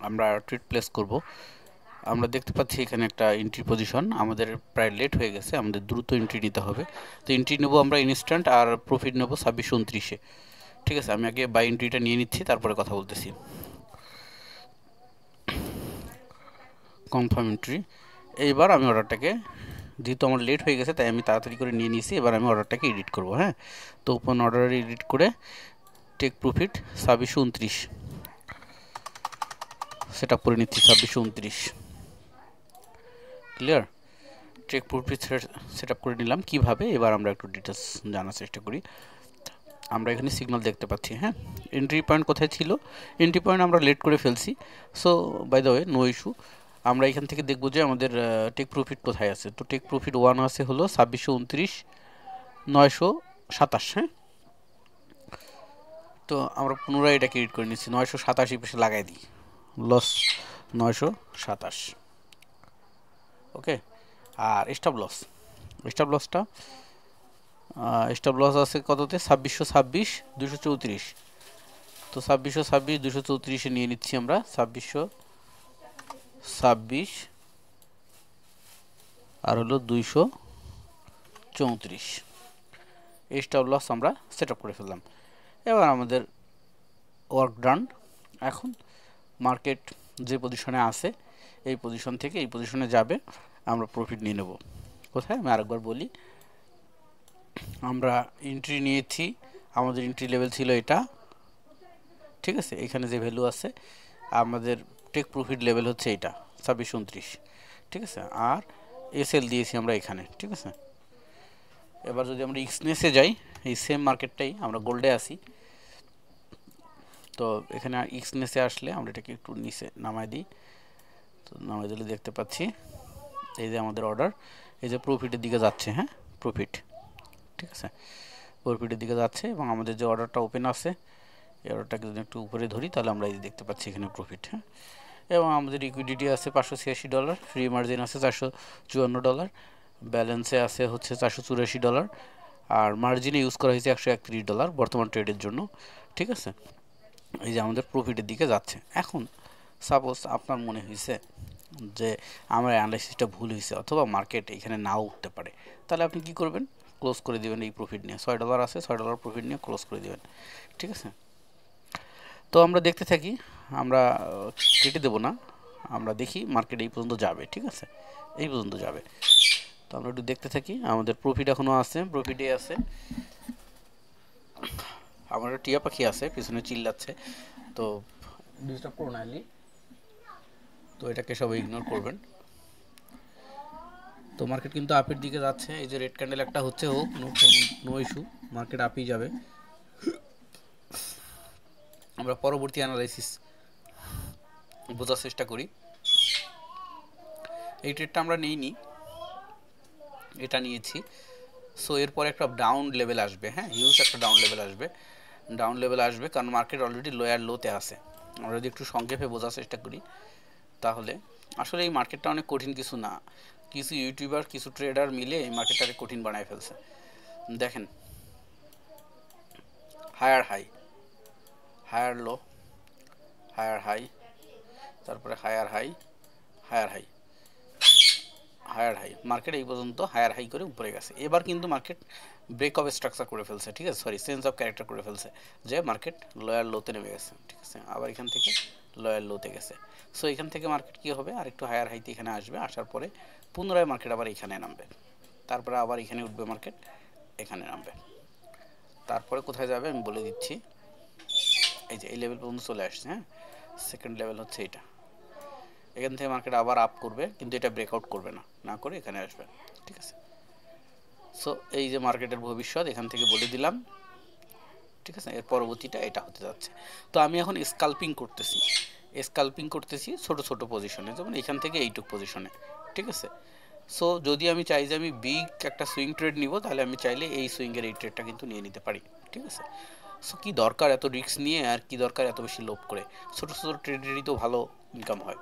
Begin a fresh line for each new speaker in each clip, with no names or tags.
আমরা trade place করব। আমরা দেখতে পাচ্ছি এখানে একটা এন্ট্রি পজিশন আমাদের প্রায় লেট হয়ে গেছে, আমাদের দ্রুত এন্ট্রি নিতে হবে। তো এন্ট্রি নেব আমরা ইনস্ট্যান্ট, আর প্রফিট নেব 2629-এ। ঠিক আছে, আমি আগে বাই এন্ট্রিটা নিয়ে নিচ্ছি, তারপরে কথা বলতেছি। Confirm entry. এইবার আমি অর্ডারটাকে, যেহেতু আমার লেট হয়ে গেছে তাই আমি তাড়াতাড়ি করে নিয়ে নিয়েছি, এবার আমি অর্ডারটাকে এডিট করব। হ্যাঁ, তো ওপেন অর্ডার এডিট করে টেক প্রফিট 2629 সেট আপ করে নিচ্ছি। 2629 clear. Take profit set up করে নিলাম। কিভাবে, এবার আমরা একটু ডিটেলস জানার চেষ্টা করি। আমরা এখানে সিগন্যাল দেখতে পাচ্ছি। হ্যাঁ, এন্ট্রি পয়েন্ট কোথায় ছিল? এন্ট্রি পয়েন্ট আমরা লেট করে ফেলছি, so by the way no issue. আমরা এখান থেকে দেখব যে আমাদের টেক প্রফিট কোথায় আছে। তো টেক প্রফিট 1 আছে হলো 2629,927। হ্যাঁ, তো আমরা পুনরায় এটাকে এডিট করে নিচ্ছি, 927 পাশে লাগাই দিই, লস 927। ওকে, আর স্টপ লসটা আছে কততে? 2626,234। তো 2626,234-এ নিয়ে নিচ্ছি আমরা 2626 আর হলো 234। এই স্টপ লস আমরা সেট আপ করে ফেললাম। এবার আমাদের ওয়ার্ক ডান। এখন মার্কেট যে পজিশনে আছে এই পজিশন থেকে এই পজিশনে যাবে, আমরা প্রফিট নিয়ে নেব। কোথায়? আমি আরেকবার বলি, আমরা এন্ট্রি নিয়েছি, আমাদের এন্ট্রি লেভেল ছিল এটা। ঠিক আছে, এখানে যে ভ্যালু আছে আমাদের টেক প্রফিট লেভেল হচ্ছে এটা 2629। ঠিক আছে, আর এসএল দিয়েছি আমরা এখানে। ঠিক আছে, এবার যদি আমরা এক্সনেসে যাই, এই সেম মার্কেটটাই, আমরা গোল্ডে আসি। তো এখানে এক্সনেসে আসলে আমরা এটাকে একটু নিচে নামায় দিই। তো নামায় দিলে দেখতে পাচ্ছি এই যে আমাদের অর্ডার, এই যে প্রফিটের দিকে যাচ্ছে। হ্যাঁ, প্রফিট, ঠিক আছে, প্রফিটের দিকে যাচ্ছে। এবং আমাদের যে অর্ডারটা ওপেন আছে, এই অর্ডারটাকে যদি একটু উপরে ধরি তাহলে আমরা এই দেখতে পাচ্ছি এখানে প্রফিট। হ্যাঁ, এবং আমাদের ইকুইডিটি আছে $586, ফ্রি মার্জিন আছে $454, ব্যালেন্সে আছে হচ্ছে $484, আর মার্জিনে ইউজ করা হয়েছে $131 বর্তমান ট্রেডের জন্য। ঠিক আছে, এই যে আমাদের প্রফিটের দিকে যাচ্ছে। এখন সাপোজ আপনার মনে হয়েছে যে আমার অ্যানালাইসিসটা ভুল হয়েছে অথবা মার্কেট এখানে নাও উঠতে পারে, তাহলে আপনি কি করবেন? ক্লোজ করে দিবেন এই প্রফিট নিয়ে। $6 আছে, $6 প্রফিট নিয়ে ক্লোজ করে দিবেন। ঠিক আছে, তো আমরা দেখতে থাকি, আমরা কেটে দেবো না, আমরা দেখি মার্কেট এই পর্যন্ত যাবে। ঠিক আছে, এই পর্যন্ত যাবে। তো আমরা একটু দেখতে থাকি, আমাদের প্রফিট এখনও আছে, প্রফিটে আছে। আমার টিয়া পাখি আছে পিছনে চিল্লাচ্ছে, তো ডিস্টার্ব করো না এলি, তো এটাকে সবাই ইগনোর করবেন। তো মার্কেট কিন্তু আপের দিকে যাচ্ছে, এই যে রেড ক্যান্ডেল একটা হচ্ছে, হোক, নো ইস্যু, মার্কেট আপই যাবে। আমরা পরবর্তী অ্যানালাইসিস বোঝার চেষ্টা করি। এই ট্রেডটা আমরা নিইনি, এটা নিয়েছি। সো এরপর একটা ডাউন লেভেল আসবে। হ্যাঁ, হিউজ একটা ডাউন লেভেল আসবে, কারণ মার্কেট অলরেডি লোয়ার লোতে আছে। আমরা যদি একটু সংক্ষেপে বোঝার চেষ্টা করি তাহলে আসলে এই মার্কেটটা অনেক কঠিন কিছু না, কিছু ইউটিউবার কিছু ট্রেডার মিলে এই মার্কেটটাকে কঠিন বানায় ফেলছে। দেখেন, higher high, higher low, higher high, তারপরে higher high, higher high, higher high, market এই পর্যন্ত হায়ার হাই করে উপরে গেছে। এবার কিন্তু মার্কেট ব্রেক অফ স্ট্রাকচার করে ফেলছে। ঠিক আছে, সরি, চেঞ্জ অফ ক্যারেক্টার করে ফেলছে, যে মার্কেট লোয়ার লোতে নেমে গেছে। ঠিক আছে, আবার এখান থেকে লোয়ার লোতে গেছে। সো এখান থেকে মার্কেট কী হবে, আর একটু হায়ার হাইতে এখানে আসবে, আসার পরে পুনরায় মার্কেট আবার এখানে নামবে, তারপরে আবার এখানে উঠবে, মার্কেট এখানে নামবে, তারপরে কোথায় যাবে আমি বলে দিচ্ছি। এই যে এই লেভেল পর্যন্ত চলে আসছে। হ্যাঁ, সেকেন্ড লেভেল হচ্ছে এটা, এখান থেকে মার্কেট আবার আপ করবে, কিন্তু এটা ব্রেকআউট করবে না, না করে এখানে আসবে। ঠিক আছে, সো এই যে মার্কেটের ভবিষ্যৎ এখান থেকে বলে দিলাম। ঠিক আছে, এর পরবর্তীটা এটা হতে যাচ্ছে। তো আমি এখন স্কাল্পিং করতেছি ছোট ছোট পজিশনে, যেমন এখান থেকে এইটুক পজিশনে। ঠিক আছে, সো যদি আমি চাই যে আমি বিগ একটা সুইং ট্রেড নিব, তাহলে আমি চাইলে এই সুইংয়ের এই ট্রেডটা কিন্তু নিয়ে নিতে পারি। ঠিক আছে, সো কী দরকার এত রিস্ক নিয়ে, আর কি দরকার এত বেশি লোভ করে? ছোটো ছোটো ট্রেডেরই তো ভালো ইনকাম হয়,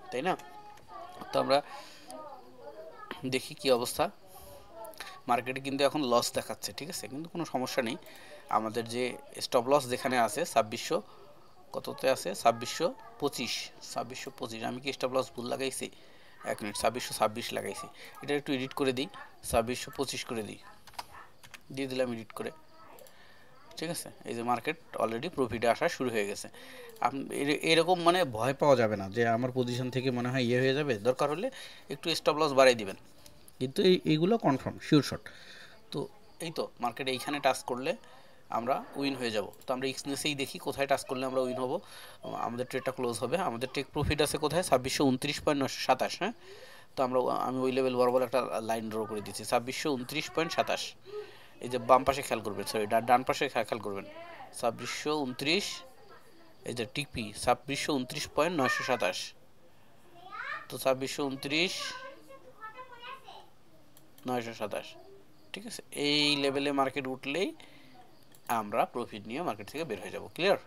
তাই না? তো আমরা দেখি কি অবস্থা। মার্কেটে কিন্তু এখন লস দেখাচ্ছে। ঠিক আছে, কিন্তু কোনো সমস্যা নেই, আমাদের যে স্টপ লস যেখানে আছে কততে আছে 2625 আমি কি স্টপ লস ভুল লাগাইছি 1 মিনিট 2626 লাগাইছি এটা একটু এডিট করে দিই 2625 করে দিই দিয়ে দিলাম এডিট করে ঠিক আছে এই যে মার্কেট অলরেডি প্রফিটে আসা শুরু হয়ে গেছে আপনি এরকম মানে ভয় পাওয়া যাবে না যে আমার পজিশন থেকে মনে হয় হয়ে যাবে দরকার হলে একটু স্টপ লস বাড়াই দিবেন কিন্তু এইগুলো কনফার্ম শিওর শট তো এই তো মার্কেট এইখানে টাচ করলে আমরা উইন হয়ে যাব তো আমরা এক্সনেসেই দেখি কোথায় টাচ করলে আমরা উইন হব আমাদের ট্রেডটা ক্লোজ হবে আমাদের টেক প্রফিট আছে কোথায় 2629.27 হ্যাঁ তো আমি ওই লেভেল বরাবর একটা লাইন ড্র করে দিচ্ছি 2629.27 এই যে বাম পাশে খেয়াল করবেন সরি ডান পাশে খেয়াল করবেন 2629 এই যে টিপি 2629.927 তো 2629.927 ঠিক আছে এই লেভেলে মার্কেট উঠলেই আমরা প্রফিট নিয়ে মার্কেট থেকে বের হয়ে যাব ক্লিয়ার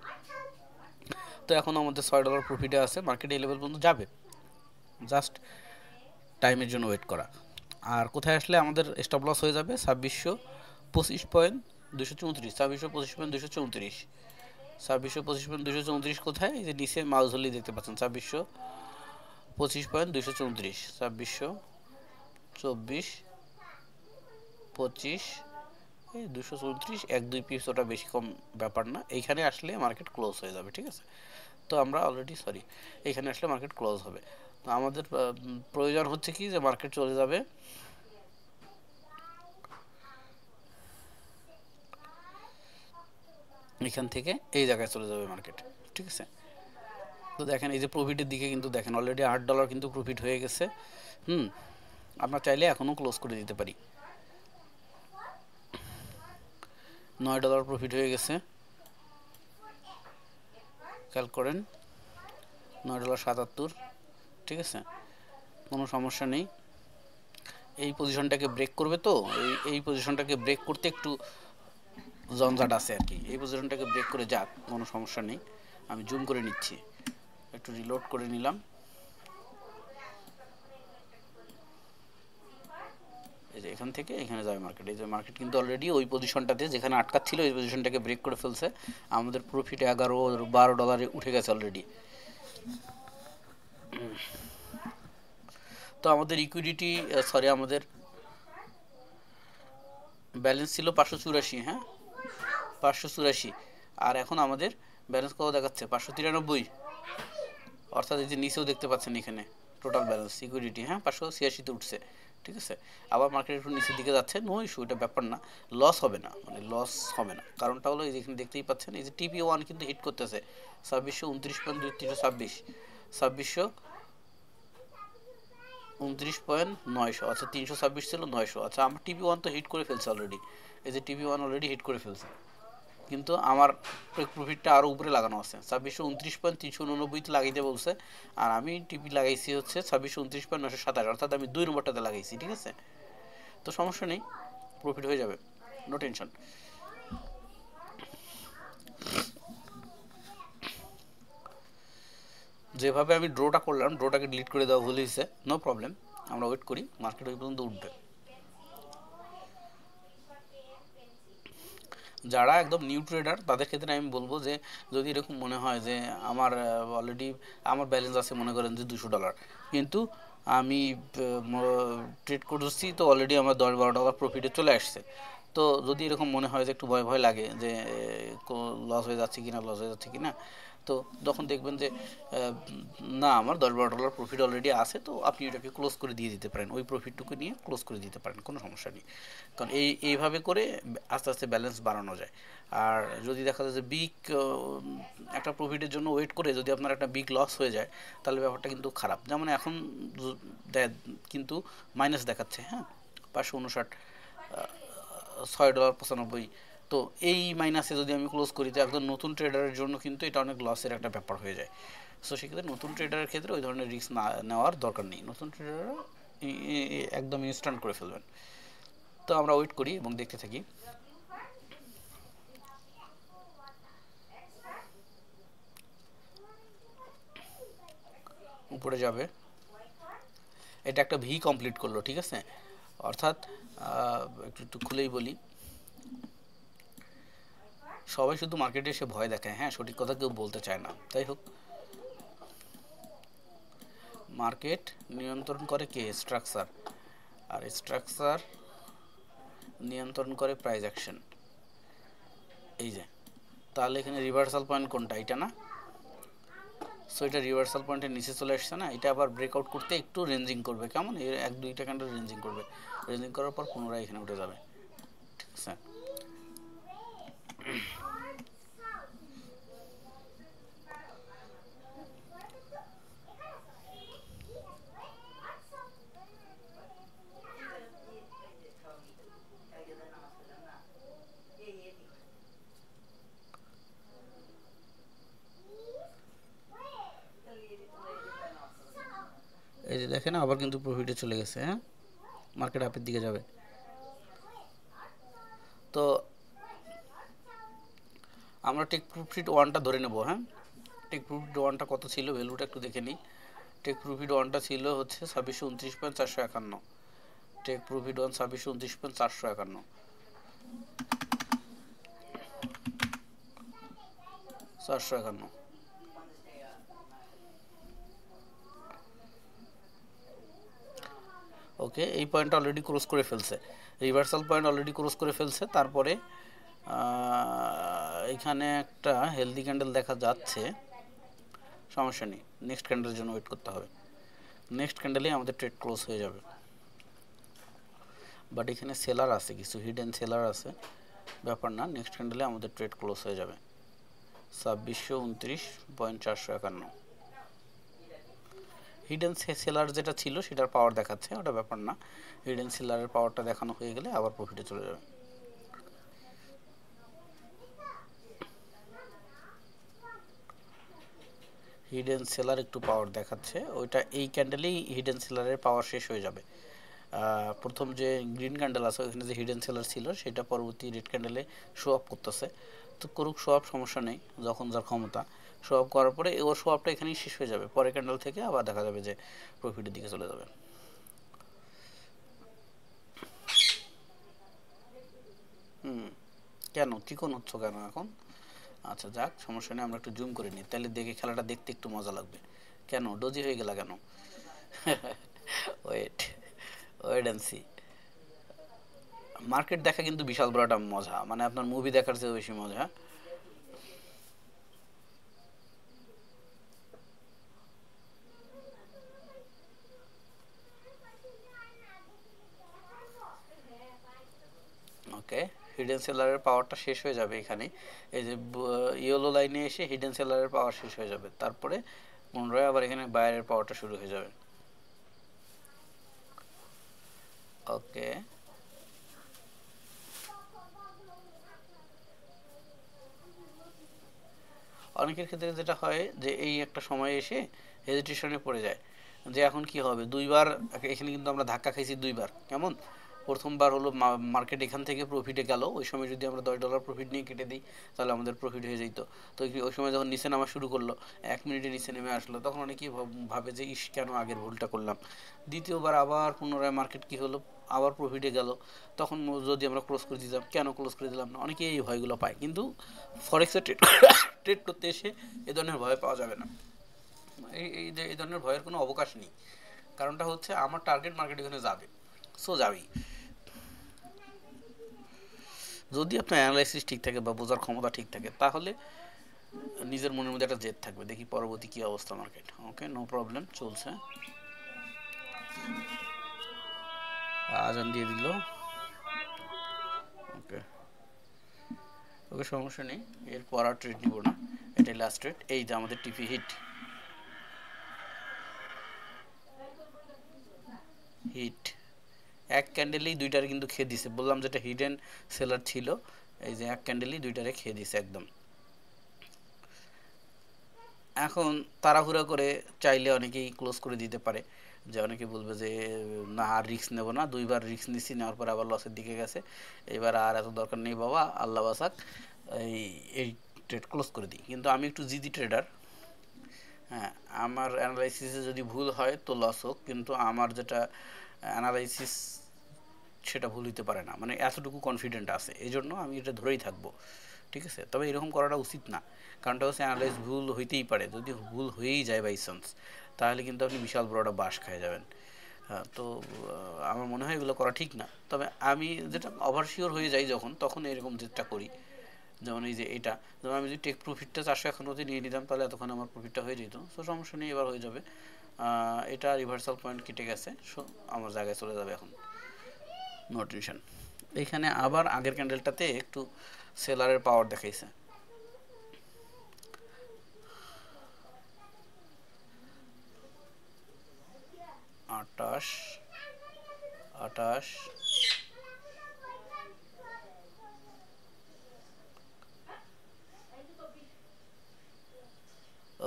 তো এখন আমাদের $6 প্রফিটে আছে মার্কেট এই লেভেল পর্যন্ত যাবে জাস্ট টাইমের জন্য ওয়েট করা আর কোথায় আসলে আমাদের স্টপ লস হয়ে যাবে 2625.234 2625.234 কোথায় এই যে নিচে মাউস হলে দেখতে পাচ্ছেন 2625.234 2624 25 এই 234 1-2 পিস ওটা বেশি কম ব্যাপার না এইখানে আসলে মার্কেট ক্লোজ হয়ে যাবে ঠিক আছে তো আমরা অলরেডি এইখানে আসলে মার্কেট ক্লোজ হবে তো আমাদের প্রয়োজন হচ্ছে কি যে মার্কেট চলে যাবে এখান থেকে এই জায়গায় চলে যাবে মার্কেট ঠিক আছে তো দেখেন এই যে প্রফিটের দিকে কিন্তু দেখেন অলরেডি $8 কিন্তু প্রফিট হয়ে গেছে আমরা চাইলে এখনো ক্লোজ করে দিতে পারি $9 প্রফিট হয়ে গেছে খেয়াল করেন $9.77 ঠিক আছে কোনো সমস্যা নেই এই পজিশনটাকে ব্রেক করবে তো এই পজিশনটাকে ব্রেক করতে একটু জঞ্জাট আছে আর কি এই পজিশনটাকে ব্রেক করে যাক কোনো সমস্যা নেই আমি জুম করে নিচ্ছি একটু রিলোড করে নিলাম এই যে এখান থেকে এখানে যাবে মার্কেট এই যে মার্কেট কিন্তু অলরেডি ওই পজিশনটাতে যেখানে আটকাত ছিল ওই পজিশনটাকে ব্রেক করে ফেলছে আমাদের প্রফিট $11-12 উঠে গেছে অলরেডি তো আমাদের ইকুইডিটি আমাদের ব্যালেন্স ছিল 584 হ্যাঁ 584 আর এখন আমাদের ব্যালেন্স কত দেখাচ্ছে 593 অর্থাৎ এই যে নিচেও দেখতে পাচ্ছেন এখানে টোটাল ব্যালেন্স ইকুইডিটি হ্যাঁ 586 তে উঠছে ঠিক আছে আবার মার্কেট একটু নিচের দিকে যাচ্ছে নো ইস্যু এটা ব্যাপার না লস হবে না মানে লস হবে না কারণটা হলো এই যে এখানে দেখতেই পাচ্ছেন এই যে TP1 কিন্তু হিট করতেছে 2629.326 2629.900 আচ্ছা 326 ছিল 900 আচ্ছা আমার TP1 তো হিট করে ফেলছে অলরেডি এই যে TP1 অলরেডি হিট করে ফেলছে কিন্তু আমার প্রফিটটা আরো উপরে লাগানো আছে 2629.389 তে লাগাইতে বলছে আর আমি টিপি লাগাইছি হচ্ছে 2629.927 অর্থাৎ আমি 2 নম্বরটাতে লাগাইছি ঠিক আছে তো সমস্যা নেই প্রফিট হয়ে যাবে নো টেনশন যেভাবে আমি ড্রটা করলাম ড্রটাকে ডিলিট করে দেওয়া ভুল হয়েছে নো প্রবলেম আমরা ওয়েট করি মার্কেট ওই পর্যন্ত উঠবে যারা একদম নিউ ট্রেডার তাদের ক্ষেত্রে আমি বলবো যে যদি এরকম মনে হয় যে আমার অলরেডি আমার ব্যালেন্স আছে মনে করেন যে $200 কিন্তু আমি ট্রেড করছি তো অলরেডি আমার $10-12 প্রফিটে চলে আসছে তো যদি এরকম মনে হয় যে একটু ভয় ভয় লাগে যে লস হয়ে যাচ্ছে কিনা তো তখন দেখবেন যে না আমার $10-12 প্রফিট অলরেডি আছে তো আপনি এটাকে ক্লোজ করে দিয়ে দিতে পারেন ওই প্রফিটটুকু নিয়ে ক্লোজ করে দিতে পারেন কোনো সমস্যা নেই কারণ এইভাবে করে আস্তে আস্তে ব্যালেন্স বাড়ানো যায় আর যদি দেখা যায় যে বিগ একটা প্রফিটের জন্য ওয়েট করে যদি আপনার একটা বিগ লস হয়ে যায় তাহলে ব্যাপারটা কিন্তু খারাপ যেমন এখন কিন্তু মাইনাস দেখাচ্ছে হ্যাঁ 559 $6.95 তো এই মাইনাসে যদি আমি ক্লোজ করি তো একদম নতুন ট্রেডারের জন্য কিন্তু এটা অনেক লসের একটা ব্যাপার হয়ে যায় সো সেক্ষেত্রে নতুন ট্রেডারের ক্ষেত্রে ওই ধরনের রিস্ক না নেওয়ার দরকার নেই নতুন ট্রেডাররা একদম ইনস্ট্যান্ট করে ফেলবেন তো আমরা ওয়েট করি এবং দেখতে থাকি উপরে যাবে এটা একটা ভি কমপ্লিট করলো ঠিক আছে অর্থাৎ একটু খুলেই বলি সবাই শুধু মার্কেটে এসে ভয় দেখায়, হ্যাঁ, সঠিক কথা কেউ বলতে চায় না। তাই হোক, মার্কেট নিয়ন্ত্রণ করে কে? স্ট্রাকচার। আর স্ট্রাকচার নিয়ন্ত্রণ করে প্রাইস অ্যাকশন। এই যে, তাহলে এখানে রিভার্সাল পয়েন্ট কোনটা? এটা না? সো এটা রিভার্সাল পয়েন্টের নিচে চলে আসছে না? এটা আবার ব্রেকআউট করতে একটু রেঞ্জিং করবে, কেমন? এর 1-2টা ক্যান্ডেল রেঞ্জিং করবে, রেঞ্জিং করার পর পুনরায় এখানে উঠে যাবে, ঠিক আছে? এই যে দেখেন আবার কিন্তু প্রফিটে চলে গেছে, হ্যাঁ, মার্কেট আপের দিকে যাবে। তো আমরা টেক প্রফিট 1টা ধরে নেব, হ্যাঁ। টেক প্রফিট 1টা কত ছিল, ভ্যালুটা একটু দেখে নিই। টেক প্রফিট 1টা ছিল হচ্ছে 2629.451। Take profit 1 2629.451, 451। ওকে, এই পয়েন্ট অলরেডি ক্রস করে ফেলছে, রিভার্সাল পয়েন্ট অলরেডি ক্রস করে ফেলছে। তারপরে এখানে একটা হেলদি ক্যান্ডেল দেখা যাচ্ছে, সমস্যা নেই, নেক্সট ক্যান্ডেলের জন্য ওয়েট করতে হবে। নেক্সট ক্যান্ডেলেই আমাদের ট্রেড ক্লোজ হয়ে যাবে। বাট এখানে সেলার আছে, কিছু হিডেন সেলার আছে, ব্যাপার না, নেক্সট ক্যান্ডেলে আমাদের ট্রেড ক্লোজ হয়ে যাবে 2629.451। হিডেন সেলার যেটা ছিল সেটার পাওয়ার দেখাচ্ছে, ওটা ব্যাপার না। হিডেন সেলারের পাওয়ারটা দেখানো হয়ে গেলে আবার প্রফিটে চলে যাবে। হিডেন সেলার একটু পাওয়ার দেখাচ্ছে, ওইটা এই ক্যান্ডেলেই হিডেন সেলারের পাওয়ার শেষ হয়ে যাবে। প্রথম যে গ্রিন ক্যান্ডেল আছে ওখানে যে হিডেন সেলার ছিল সেটা পরবর্তী রেড ক্যান্ডেলে শো আপ করতেছে। তো করুক শো আপ, সমস্যা নেই, যখন যার ক্ষমতা। শো আপ করার পরে ওর শো আপটা এখানেই শেষ হয়ে যাবে, পরের ক্যান্ডেল থেকে আবার দেখা যাবে যে প্রফিটের দিকে চলে যাবে। কেন চিকন হচ্ছ কেন এখন? আচ্ছা যাক, সমস্যা নেই, আমরা একটু জুম করে নিই, তাহলে দেখে খেলাটা দেখতে একটু মজা লাগবে। কেন ডোজি হয়ে গেলা কেন? Wait, wait and see. Market দেখা কিন্তু বিশাল বড় একটা মজা, মানে আপনার মুভি দেখার চেয়ে বেশি মজা। ওকে, হিডেন সেলারের পাওয়ারটা শেষ হয়ে যাবে এখানে, এই যে ইয়েলো লাইনে এসে হিডেন সেলারের পাওয়ার শেষ হয়ে যাবে, তারপরে পুনরায় আবার এখানে বায়ারের পাওয়ারটা শুরু হয়ে যাবে। ওকে, অনেকের ক্ষেত্রে যেটা হয় যে এই একটা সময় এসে হেজিটেশনে পড়ে যায় যে এখন কি হবে। দুইবার এখানে কিন্তু আমরা ধাক্কা খাইছি দুইবার, কেমন? প্রথমবার হলো মার্কেট এখান থেকে প্রফিটে গেল, ওই সময় যদি আমরা $10 প্রফিট নিয়ে কেটে দিই তাহলে আমাদের প্রফিট হয়ে যেত। তো ওই সময় যখন নিচে নামা শুরু করলো, 1 মিনিটে নিচে নেমে আসলো, তখন অনেকেই ভাবে যে ইস কেন আগের ভুলটা করলাম। দ্বিতীয়বার আবার পুনরায় মার্কেট কি হলো, আবার প্রফিটে গেল, তখন যদি আমরা ক্লোজ করে দিতাম, কেন ক্লোজ করে দিলাম না, অনেকেই এই ভয়গুলো পায়। কিন্তু ফরেক্সে ট্রেড করতে এসে এই ধরনের ভয় পাওয়া যাবে না, এই ধরনের ভয়ের কোনো অবকাশ নেই। কারণটা হচ্ছে আমার টার্গেট মার্কেট এখানে যাবে, সো যাবেই। যদি আপনার অ্যানালাইসিস ঠিক থাকে বা বোঝার ক্ষমতা ঠিক থাকে তাহলে নিজের মনের মধ্যে একটা জেদ থাকবে, দেখি পরবর্তী কী অবস্থা মার্কেট। ওকে, নো প্রবলেম, চলছে। আজান দিয়ে দিল। ওকে, ওকে, সমস্যা নেই, এরপর আর ট্রেড নিব না, এটাই লাস্ট ট্রেড। এই যে আমাদের টিপি হিট, হিট এক ক্যান্ডেলেই দুইটারে কিন্তু খেয়ে দিছে, বললাম যেটা হিডেন সেলার ছিল, এই যে এক ক্যান্ডেলেই দুইটারে খেয়ে দিছে একদম। এখন তাড়াহুড়া করে চাইলে অনেকেই ক্লোজ করে দিতে পারে, যে অনেকে বলবে যে না আর রিস্ক নেব না, দুইবার রিস্ক নিচ্ছি, নেওয়ার পর আবার লসের দিকে গেছে, এবার আর এত দরকার নেই বাবা, আল্লাহ বাসাক, এই এই ট্রেড ক্লোজ করে দিই। কিন্তু আমি একটু জিদি ট্রেডার, হ্যাঁ, আমার অ্যানালাইসিসে যদি ভুল হয় তো লস হোক, কিন্তু আমার যেটা অ্যানালাইসিস সেটা ভুল হতে পারে না, মানে এতটুকু কনফিডেন্ট আছে, এই জন্য আমি এটা ধরেই থাকবো ঠিক আছে, তবে এরকম করাটা উচিত না, কারণটা হচ্ছে অ্যানালাইজ ভুল হইতেই পারে, যদি ভুল হয়েই যায় বাই চান্স তাহলে কিন্তু আপনি বিশাল বড় একটা বাঁশ খেয়ে যাবেন। তো আমার মনে হয় এগুলো করা ঠিক না। তবে আমি যেটা ওভারশিওর হয়ে যাই যখন, তখন এরকম যেটা করি, যেমন এই যে এটা, যেমন আমি যদি টেক প্রফিটটা 451 নিয়ে নিতাম তাহলে এতক্ষণ আমার প্রফিটটা হয়ে যেত। সো সমস্যা নেই, এবার হয়ে যাবে। এটা রিভার্সাল পয়েন্ট কেটে গেছে, সো আমার জায়গায় চলে যাবে এখন, নো টেনশন। এইখানে আবার আগের ক্যান্ডেলটাতে একটু সেলারের পাওয়ার দেখাইছে, 28 28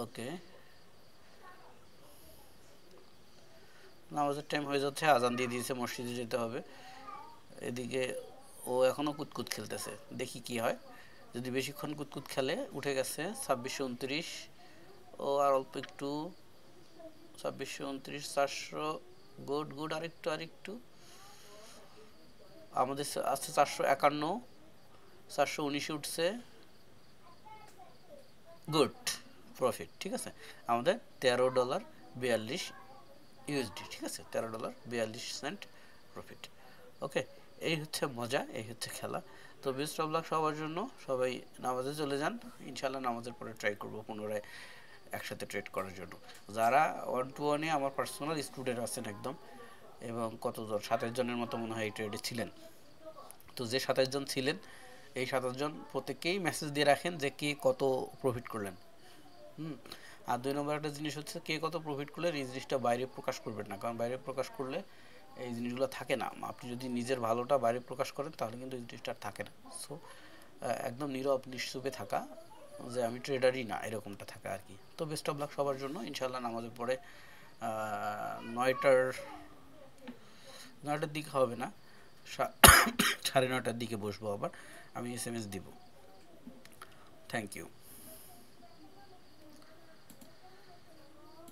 ওকে, নামাজের টাইম হয়ে যাচ্ছে, আজান দিয়ে দিয়েছে, মসজিদে যেতে হবে। এদিকে ও এখনও কুতকুত খেলতেছে, দেখি কি হয়। যদি বেশিক্ষণ কুতকুত খেলে, উঠে গেছে 2629, ও আর অল্প একটু, 2629 400, গুড গুড, আরেকটু আরেকটু, আমাদের আছে 451, 419 উঠছে, গুড, প্রফিট। ঠিক আছে, আমাদের $13.42 ঠিক আছে, $13.42 প্রফিট। ওকে, এই হচ্ছে মজা, এই হচ্ছে খেলা। তো বেস্ট অফ লাক সবার জন্য, সবাই নামাজে চলে যান, ইনশাল্লাহ নামাজের পরে ট্রাই করবো পুনরায় একসাথে ট্রেড করার জন্য। যারা 1-to-1-এ আমার পার্সোনাল স্টুডেন্ট আছেন একদম, এবং কতজন 27 জনের মতো মনে হয় এই ট্রেডে ছিলেন, তো যে 27 জন ছিলেন, এই 27 জন প্রত্যেকেই মেসেজ দিয়ে রাখেন যে কে কত প্রফিট করলেন। আর 2 নম্বর একটা জিনিস হচ্ছে, কে কত প্রফিট করলেন এই জিনিসটা বাইরে প্রকাশ করবেন না, কারণ বাইরে প্রকাশ করলে এই জিনিসগুলো থাকে না। আপনি যদি নিজের ভালোটা বাইরে প্রকাশ করেন তাহলে কিন্তু এই জিনিসটা আর থাকে না। সো একদম নীরব নিশ্চুপে থাকা, যে আমি ট্রেডারই না, এরকমটা থাকা আর কি। তো বেস্ট অফ লাক সবার জন্য, ইনশাল্লাহ নামাজের পরে 9টার 9টার দিকে হবে না, 9:30টার দিকে বসবো আবার, আমি SMS দিব। Thank you.